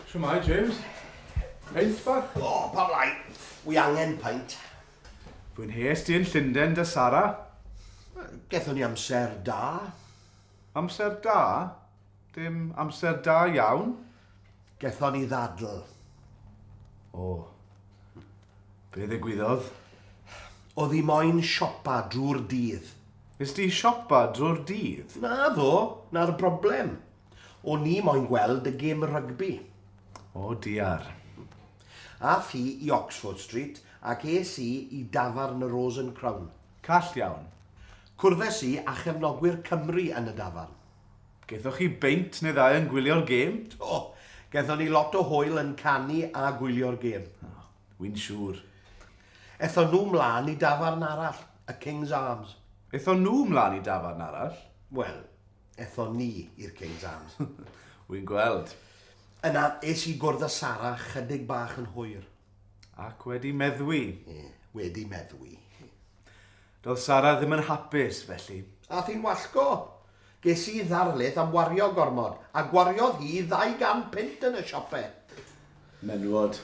Shwmai, James. Peint bach? O, pa blai. Wi angen paint. Fwy'n hes di yn Llundain dy Sara. Gethon ni amser da. Amser da? Dim amser da iawn? Gethon ni ddadl. O. Be ddigwyddodd? Oedd hi moyn siopa drwy'r dydd. Ys di siopa drwy'r dydd? Na ddo, na'r broblem. O'n ni moyn gweld y gêm rygbi. O, diar. A fi i Oxford Street ac es i i dafarn y Rose and Crown. Call iawn. Cwrddes i a chefnogwyr Cymru yn y dafarn. Gaethoch chi beint neu ddau yn gwylio'r gêm? O, gethon ni lot o hwyl yn canu a gwylio'r gêm. Wy'n siŵr. Ethon nhw mlaen i dafarn arall, y King's Arms. Ethon nhw mlaen i dafarn arall? Wel, ethon ni i'r King's Arms. Wy'n gweld. Yna, es i gwrdd â Sara chydig bach yn hwyr. Ac wedi meddwi. Wedi meddwi. Doedd Sara ddim yn hapus, felly. A thi'n wallgo. Ges i ddarlith am wario gormod, a gwariodd hi 200 pint yn y siopau. Menwod.